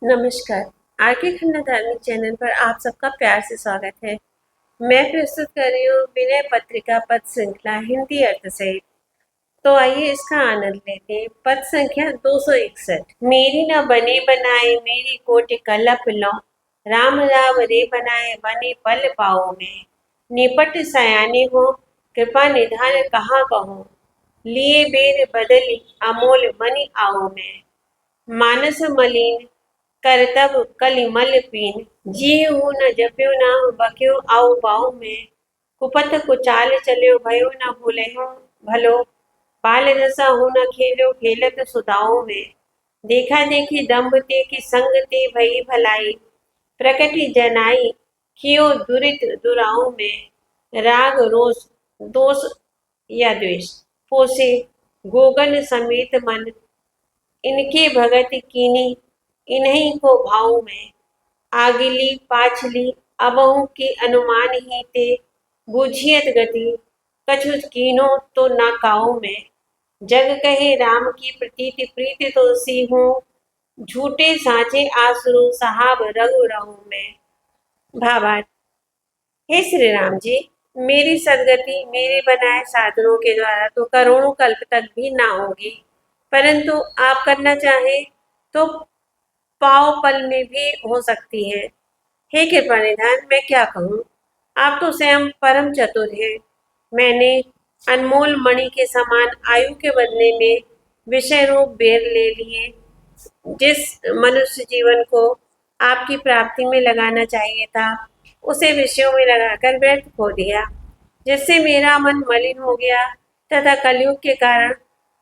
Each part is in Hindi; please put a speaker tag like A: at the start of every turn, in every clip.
A: नमस्कार। आरके खन्ना धार्मिक चैनल पर आप सबका प्यार से स्वागत है। मैं प्रस्तुत कर रही हूँ विनय पत्रिका पद श्रृंखला हिंदी अर्थ सहित। तो आइए इसका आनंद लेते हैं। पद संख्या 261। मेरी न बने बनाए मेरी कोटि कलप लो, राम राम रे बनाए बने पल पाओ में। निपट सयाने हो कृपा निधान कहाँ कहो, लिए बेर बदली अमोल मनि आओ में। मानस मलिन करतब कलिमल पीन, जीव न जप्यो न बक्यो आउ बाऊ में। कुपथ कुचाल चल्यो भयो न भूलयो भलो, बाल रसा हो न खेलो खेलत सुदाओ में। देखा देखी दम्भ ते की संग ते भई भलाई, प्रकटि जनाई कियो दुरित दुराओ में। राग रोष दोष या द्वेष पोसे गोगन समेत मन, इनके भगत कीनी इन्हीं को भाव में। आगली पाछली अबहु के अनुमान ही ते, बूझियत गति कछु कीनो तो ना काऊ में। जग कहे राम की प्रतीति प्रीति तो सी हूँ, झूठे साँचे आसुरु साहब रघु रहूं में। भावार्थ। हे श्री राम जी, मेरी सदगति मेरे बनाए साधनों के द्वारा तो करोड़ों कल्प तक भी ना होगी, परंतु आप करना चाहे तो पाव पल में भी हो सकती है। हे कृपा निधान, मैं क्या कहूँ, आप तो स्वयं परम चतुर हैं। मैंने अनमोल मणि के समान आयु के बदले में विषय रूप बेर ले लिए। जिस मनुष्य जीवन को आपकी प्राप्ति में लगाना चाहिए था, उसे विषयों में लगाकर व्यर्थ खो दिया, जिससे मेरा मन मलिन हो गया तथा कलयुग के कारण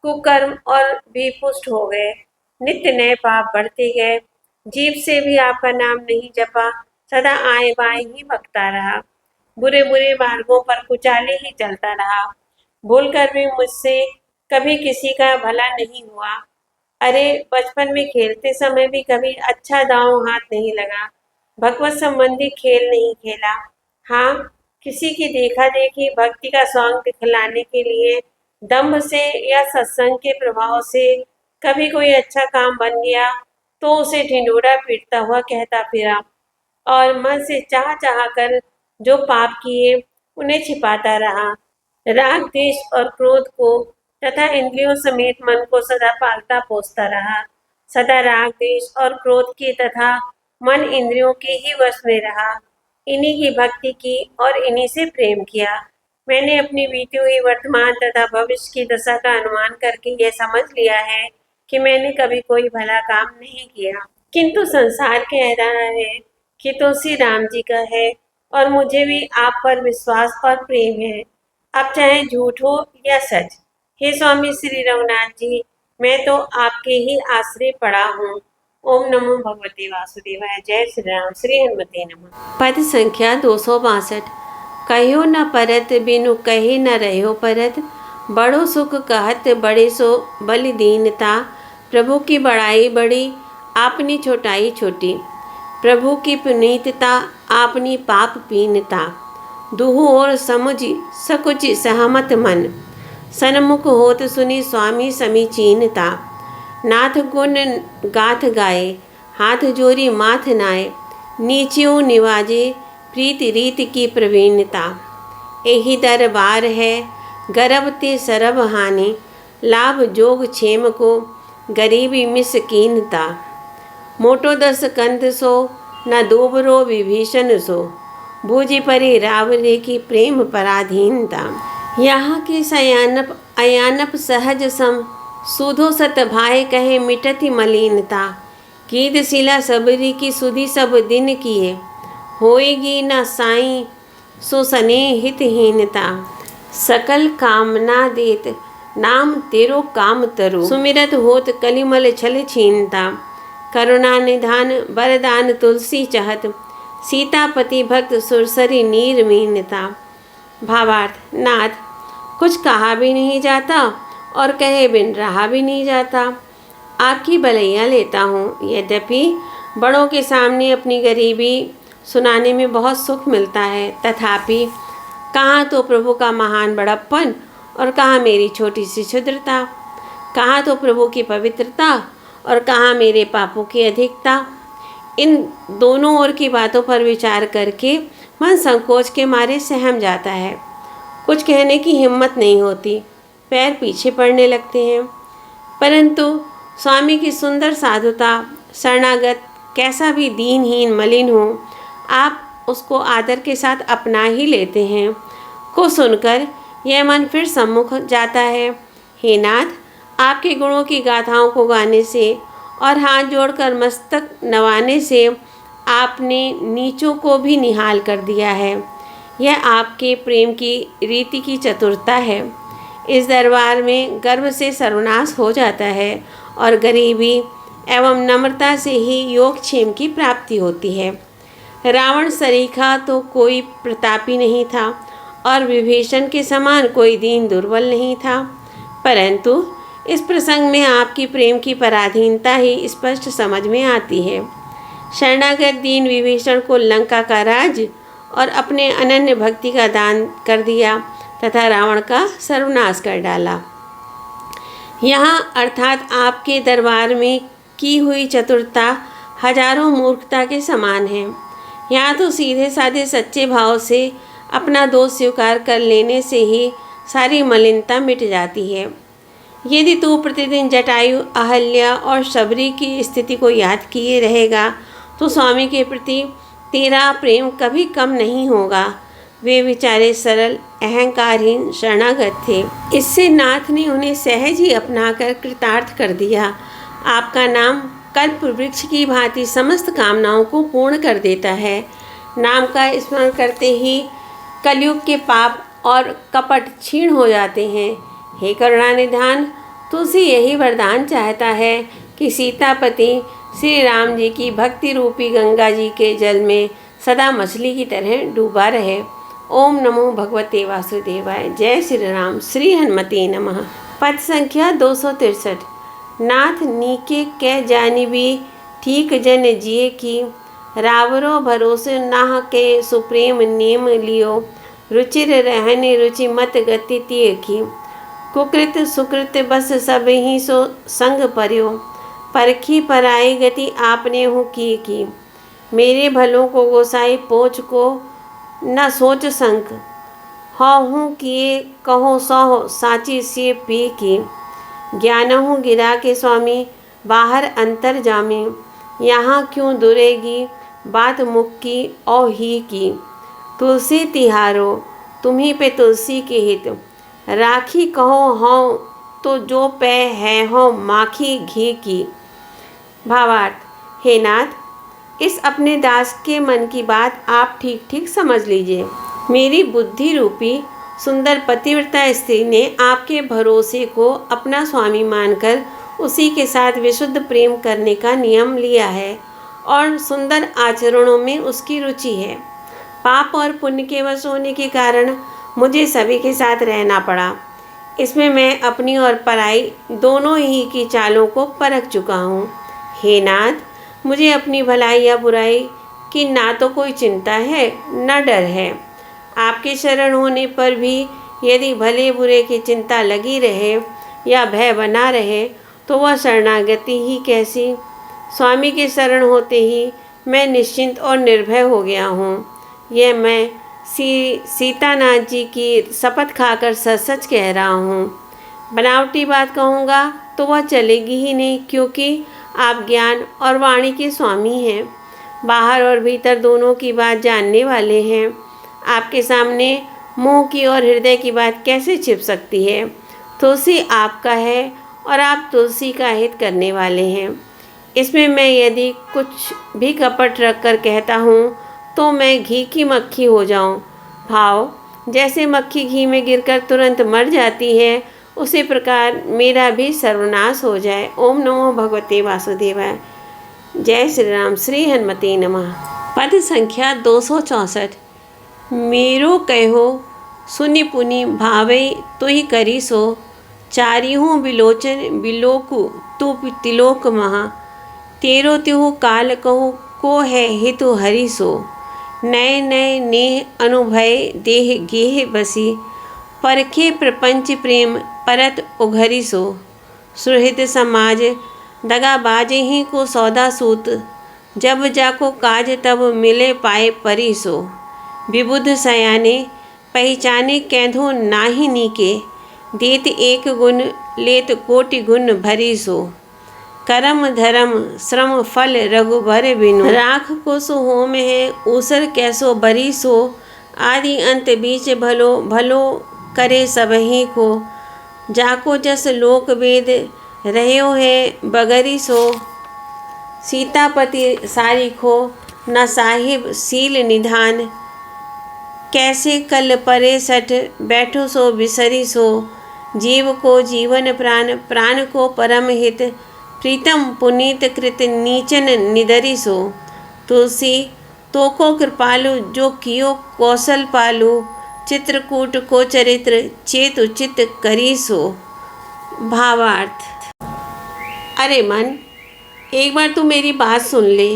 A: कुकर्म और भी पुष्ट हो गए। नित्य नए पाप बढ़ते गए। जीभ से भी आपका नाम नहीं जपा, सदा आए बाएं ही बकता रहा, बुरे बुरे मार्गों पर कुचाले ही चलता रहा। भूल कर भी मुझसे कभी किसी का भला नहीं हुआ। अरे बचपन में खेलते समय भी कभी अच्छा दांव हाथ नहीं लगा, भगवत संबंधी खेल नहीं खेला। हाँ, किसी की देखा देखी भक्ति का सौंग दिखलाने के लिए दंभ से या सत्संग के प्रभाव से कभी कोई अच्छा काम बन गया तो उसे ढिंढोरा पीटता हुआ कहता फिरा, और मन से चाह चाह कर जो पाप किए उन्हें छिपाता रहा। राग द्वेष और क्रोध को तथा इंद्रियों समेत मन को सदा पालता पोसता रहा। सदा राग द्वेष और क्रोध के तथा मन इंद्रियों के ही वश में रहा। इन्हीं की भक्ति की और इन्हीं से प्रेम किया। मैंने अपनी बीती हुई वर्तमान तथा भविष्य की दशा का अनुमान करके यह समझ लिया है कि मैंने कभी कोई भला काम नहीं किया, किंतु संसार कह रहा है कि तो श्री राम जी का है और मुझे भी आप पर विश्वास और प्रेम है, अब चाहे झूठ हो या सच। हे स्वामी श्री रघुनाथ जी, मैं तो आपके ही आश्रय पड़ा हूँ। ओम नमो भगवते वासुदेवाय। जय श्री राम। श्री हनुमते नमः। पद संख्या 262। कहो न परत बिनु कहे न रहो परत, बड़ो सुख कहत बड़े सो बलि दीनता। प्रभु की बड़ाई बड़ी आपनी छोटाई छोटी, प्रभु की पुनीतता आपनी पाप पीनता। दुहु और समुझ सकुच सहमत मन, सन्मुख होत सुनी स्वामी समीचीनता। नाथ गुण गाथ गाए हाथ जोरी माथ नाए, नीचियों निवाजे प्रीति रीति की प्रवीणता। एही दरबार है गर्भ ते सरब हानि, लाभ जोग क्षेम को गरीबी मिसकीनता। मोटो दस कंध सो न दोबरो विभीषण सो, बूझी परे रावरे की प्रेम पराधीनता। यहाँ की सयानप अयानप सहज सम, सुधो सत भाई कहे मिटति मलिनता। कीद शिला सबरी की सुधि सब दिन किए, होएगी न साई सो सने हितहीनता। सकल कामना देत नाम तेरो काम तरो, सुमिरत होत कलिमल छल छीनता। करुणा निधान वरदान तुलसी चहत, सीतापति भक्त सुरसरी नीर मीनता। भावार्थ। नाथ, कुछ कहा भी नहीं जाता और कहे बिन रहा भी नहीं जाता। आपकी भलैया लेता हूँ, यद्यपि बड़ों के सामने अपनी गरीबी सुनाने में बहुत सुख मिलता है, तथापि कहाँ तो प्रभु का महान बड़प्पन और कहाँ मेरी छोटी सी क्षुद्रता, कहाँ तो प्रभु की पवित्रता और कहाँ मेरे पापों की अधिकता। इन दोनों ओर की बातों पर विचार करके मन संकोच के मारे सहम जाता है। कुछ कहने की हिम्मत नहीं होती, पैर पीछे पड़ने लगते हैं। परंतु स्वामी की सुंदर साधुता, शरणागत कैसा भी दीनहीन मलिन हो, आप उसको आदर के साथ अपना ही लेते हैं को सुनकर यह मन फिर सम्मुख जाता है। हे नाथ, आपके गुणों की गाथाओं को गाने से और हाथ जोड़कर मस्तक नवाने से आपने नीचों को भी निहाल कर दिया है। यह आपके प्रेम की रीति की चतुरता है। इस दरबार में गर्व से सर्वनाश हो जाता है और गरीबी एवं नम्रता से ही योगक्षेम की प्राप्ति होती है। रावण सरीखा तो कोई प्रतापी नहीं था और विभीषण के समान कोई दीन दुर्बल नहीं था, परंतु इस प्रसंग में आपकी प्रेम की पराधीनता ही स्पष्ट समझ में आती है। शरणागत दीन विभीषण को लंका का राज और अपने अनन्य भक्ति का दान कर दिया तथा रावण का सर्वनाश कर डाला। यहाँ अर्थात आपके दरबार में की हुई चतुरता हजारों मूर्खता के समान है। यहाँ तो सीधे साधे सच्चे भाव से अपना दोष स्वीकार कर लेने से ही सारी मलिनता मिट जाती है। यदि तू प्रतिदिन जटायु, अहल्या और शबरी की स्थिति को याद किए रहेगा तो स्वामी के प्रति तेरा प्रेम कभी कम नहीं होगा। वे बेचारे सरल, अहंकारहीन शरणागत थे। इससे नाथ ने उन्हें सहज ही अपनाकर कृतार्थ कर दिया। आपका नाम कल्प वृक्ष की भांति समस्त कामनाओं को पूर्ण कर देता है। नाम का स्मरण करते ही कलयुग के पाप और कपट क्षीण हो जाते हैं। हे करुणानिधान, तुझसे यही वरदान चाहता है कि सीतापति श्री राम जी की भक्ति रूपी गंगा जी के जल में सदा मछली की तरह डूबा रहे। ओम नमो भगवते वासुदेवाय। जय श्री राम। श्री हनुमते नमः। पद संख्या 263। नाथ नीके कै जानिबी ठीक जन जिए की, रावरो भरोसे नाह के सुप्रेम नेम लियो, रुचिर रहने रुचि मत गति तिय की, कुकृत सुकृत बस सब ही सो संग पर्यो, परखी पराई गति आपने हूँ की, मेरे भलों को गोसाई पोच को न सोच संक, हूँ किए कहो सहो साची से पी की, ज्ञानहु गिरा के स्वामी बाहर अंतर जामे, यहाँ क्यों दुरेगी बात मुक्की औ ही की, तुलसी तिहारो तुम्ही पे तुलसी के हित, राखी कहो हों तो जो पै है हो माखी घी की। भावार्थ। हे नाथ, इस अपने दास के मन की बात आप ठीक ठीक समझ लीजिए। मेरी बुद्धि रूपी सुंदर पतिव्रता स्त्री ने आपके भरोसे को अपना स्वामी मानकर उसी के साथ विशुद्ध प्रेम करने का नियम लिया है और सुंदर आचरणों में उसकी रुचि है। पाप और पुण्य के वश होने के कारण मुझे सभी के साथ रहना पड़ा। इसमें मैं अपनी और पराई दोनों ही की चालों को परख चुका हूँ। हे नाथ, मुझे अपनी भलाई या बुराई की ना तो कोई चिंता है न डर है। आपके शरण होने पर भी यदि भले बुरे की चिंता लगी रहे या भय बना रहे तो वह शरणागति ही कैसी। स्वामी के शरण होते ही मैं निश्चिंत और निर्भय हो गया हूँ। यह मैं सीतानाथ जी की शपथ खाकर सच सच कह रहा हूँ। बनावटी बात कहूँगा तो वह चलेगी ही नहीं, क्योंकि आप ज्ञान और वाणी के स्वामी हैं, बाहर और भीतर दोनों की बात जानने वाले हैं। आपके सामने मुंह की और हृदय की बात कैसे छिप सकती है। तुलसी आपका है और आप तुलसी का हित करने वाले हैं। इसमें मैं यदि कुछ भी कपट रख कर कहता हूँ तो मैं घी की मक्खी हो जाऊँ। भाव। जैसे मक्खी घी में गिरकर तुरंत मर जाती है, उसी प्रकार मेरा भी सर्वनाश हो जाए। ओम नमो भगवते वासुदेवाय। जय श्री राम। श्री हनुमते नमः। पद संख्या 264। मेरो कहो सुनि पुनि भावे तुहि करी सो, चारिहूँ बिलोचन बिलोकु तू तिलोक महा, तेरो तिहु काल कहु को है हितु हरि सो, नए नए नेह अनुभय देह गेह बसी, परखे प्रपंच प्रेम परत उघरी सो, सुहृद समाज दगा बाजे ही को सौदा सूत, जब जाको काज तब मिले पाए परी सो। विबुध सयाने पहचाने कैंधो नाही नीके, देत एक गुण लेत कोटि गुण भरी सो। करम धर्म श्रम फल रघुबर बिनु, राख को सो होम है ऊसर कैसो बरी सो। आदि अंत बीच भलो भलो करे सबही को, जाको जस लोक वेद रह्यो है बगरी सो। सीतापति सारिखो न साहिब सील निधान, कैसे कल परे सठ बैठो सो बिसरी सो। जीव को जीवन प्राण प्राण को परम हित, प्रीतम पुनीत कृत नीचन निदरी सो। तुलसी तो को कृपालु जो कियो कौशल पालु, चित्रकूट को चरित्र चेत उचित करी सो। भावार्थ। अरे मन, एक बार तू मेरी बात सुन ले,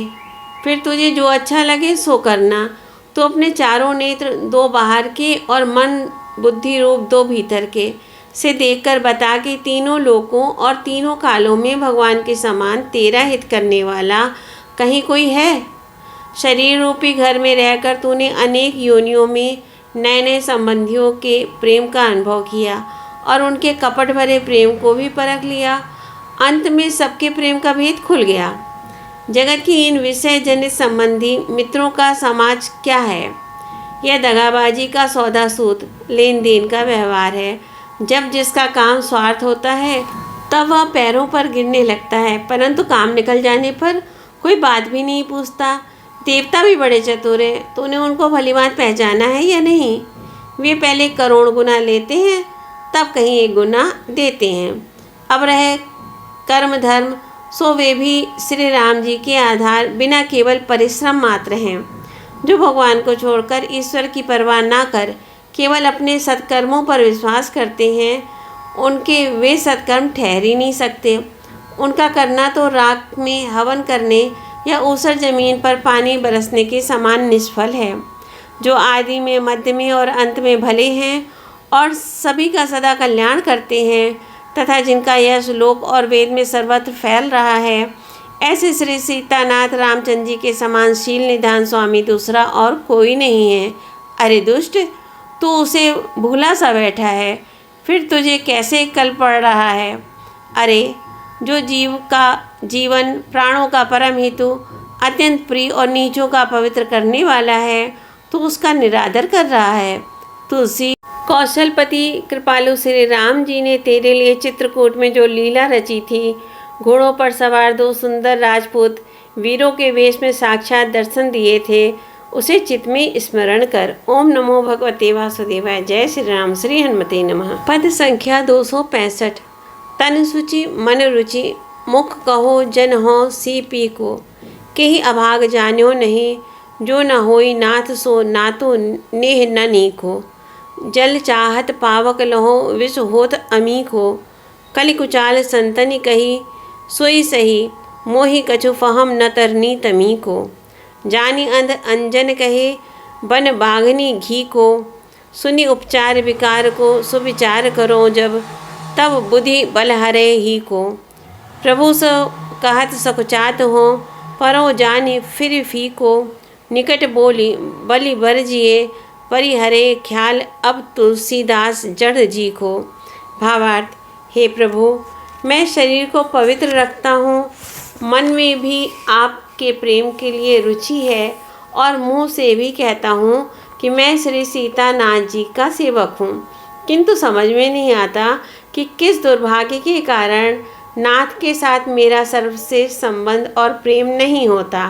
A: फिर तुझे जो अच्छा लगे सो करना। तो अपने चारों नेत्र, दो बाहर के और मन बुद्धि रूप दो भीतर के, से देखकर बता कि तीनों लोकों और तीनों कालों में भगवान के समान तेरा हित करने वाला कहीं कोई है। शरीर रूपी घर में रहकर तूने अनेक योनियों में नए नए संबंधियों के प्रेम का अनुभव किया और उनके कपट भरे प्रेम को भी परख लिया। अंत में सबके प्रेम का भेद खुल गया। जगत की इन विषय जनित संबंधी मित्रों का समाज क्या है? यह दगाबाजी का सौदा सूत, लेन देन का व्यवहार है। जब जिसका काम स्वार्थ होता है तब वह पैरों पर गिरने लगता है, परंतु काम निकल जाने पर कोई बात भी नहीं पूछता। देवता भी बड़े चतुर हैं, तूने उनको भलीभांति पहचाना है या नहीं? वे पहले करोड़ गुना लेते हैं, तब कहीं एक गुना देते हैं। अब रहे कर्म धर्म, सो वे भी श्री राम जी के आधार बिना केवल परिश्रम मात्र हैं। जो भगवान को छोड़कर ईश्वर की परवाह ना कर केवल अपने सत्कर्मों पर विश्वास करते हैं, उनके वे सत्कर्म ठहर ही नहीं सकते। उनका करना तो राख में हवन करने या ऊसर जमीन पर पानी बरसने के समान निष्फल है। जो आदि में, मध्य में और अंत में भले हैं और सभी का सदा कल्याण करते हैं तथा जिनका यश लोक और वेद में सर्वत्र फैल रहा है, ऐसे श्री सीतानाथ रामचंद्र जी के समान शील निधान स्वामी दूसरा और कोई नहीं है। अरे दुष्ट, तू उसे भूला सा बैठा है, फिर तुझे कैसे कल पड़ रहा है? अरे जो जीव का जीवन, प्राणों का परम हेतु, अत्यंत प्रिय और नीचों का पवित्र करने वाला है, तो उसका निरादर कर रहा है। तुलसी, कौशलपति कृपालु श्री राम जी ने तेरे लिए चित्रकूट में जो लीला रची थी, घोड़ों पर सवार दो सुंदर राजपूत वीरों के वेश में साक्षात दर्शन दिए थे, उसे चित्त में स्मरण कर। ओम नमो भगवते वासुदेवाय। जय श्री राम। श्री हनुमते नमः। पद संख्या 265। तन सुचि मन रुचि, मुख कहो जन हो सी पी को। केहि अभाग जान्यो नहीं, जो न होई नाथ सो नातो नेह न नीको। जल चाहत पावक लहो, विष होत अमीक हो। कलि कुचाल संतनि कही, सोई सही मोहि कछु फहम न तरनी तमी को। जानी अंध अंजन कहे, बन बाघनी घी को। सुनि उपचार विकार को, सुविचार करो जब, तब बुद्धि बल हरे ही को। प्रभु सो कहत सकुचात हो, परो जानी फिर फी को। निकट बोली बलि बरजिए, परिहरे ख्याल अब तुलसीदास जड़ जी को। भावार्थ। हे प्रभु, मैं शरीर को पवित्र रखता हूँ, मन में भी आपके प्रेम के लिए रुचि है और मुँह से भी कहता हूँ कि मैं श्री सीतानाथ जी का सेवक हूँ, किंतु समझ में नहीं आता कि किस दुर्भाग्य के कारण नाथ के साथ मेरा सर्वश्रेष्ठ संबंध और प्रेम नहीं होता।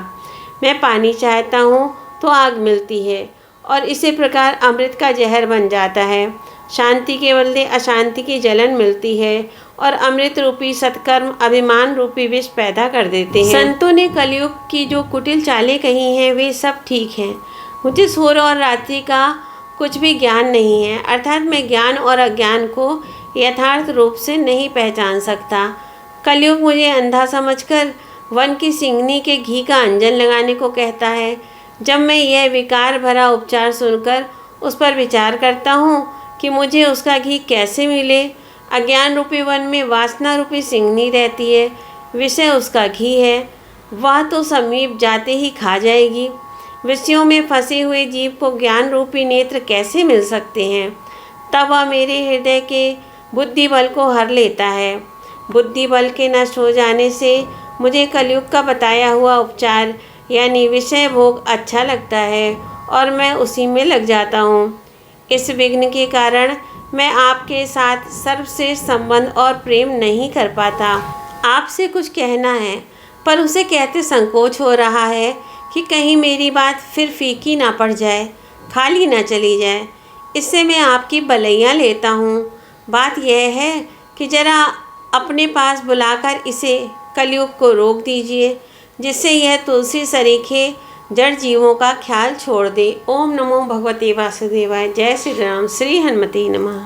A: मैं पानी चाहता हूँ तो आग मिलती है और इसी प्रकार अमृत का जहर बन जाता है। शांति के बदले अशांति की जलन मिलती है और अमृत रूपी सत्कर्म अभिमान रूपी विष पैदा कर देते हैं। संतों ने कलयुग की जो कुटिल चालें कही हैं वे सब ठीक हैं। मुझे सूर्य और रात्रि का कुछ भी ज्ञान नहीं है, अर्थात मैं ज्ञान और अज्ञान को यथार्थ रूप से नहीं पहचान सकता। कलयुग मुझे अंधा समझकर वन की सिंगनी के घी का अंजन लगाने को कहता है। जब मैं यह विकार भरा उपचार सुनकर उस पर विचार करता हूँ कि मुझे उसका घी कैसे मिले, अज्ञान रूपी वन में वासना रूपी सिंगनी रहती है, विषय उसका घी है। वह तो समीप जाते ही खा जाएगी। विषयों में फंसे हुए जीव को ज्ञान रूपी नेत्र कैसे मिल सकते हैं? तब वह मेरे हृदय के बुद्धि बल को हर लेता है। बुद्धि बल के नष्ट हो जाने से मुझे कलयुग का बताया हुआ उपचार यानी विषय भोग अच्छा लगता है और मैं उसी में लग जाता हूँ। इस विघ्न के कारण मैं आपके साथ सर्वश्रेष्ठ संबंध और प्रेम नहीं कर पाता। आपसे कुछ कहना है, पर उसे कहते संकोच हो रहा है कि कहीं मेरी बात फिर फीकी ना पड़ जाए, खाली ना चली जाए। इससे मैं आपकी भलाइयाँ लेता हूँ। बात यह है कि ज़रा अपने पास बुलाकर इसे कलयुग को रोक दीजिए, जिससे यह तुलसी सरीखे जड़ जीवों का ख्याल छोड़ दे। ओम नमो भगवते वासुदेवाय। जय श्री राम। श्री हनुमते नमः।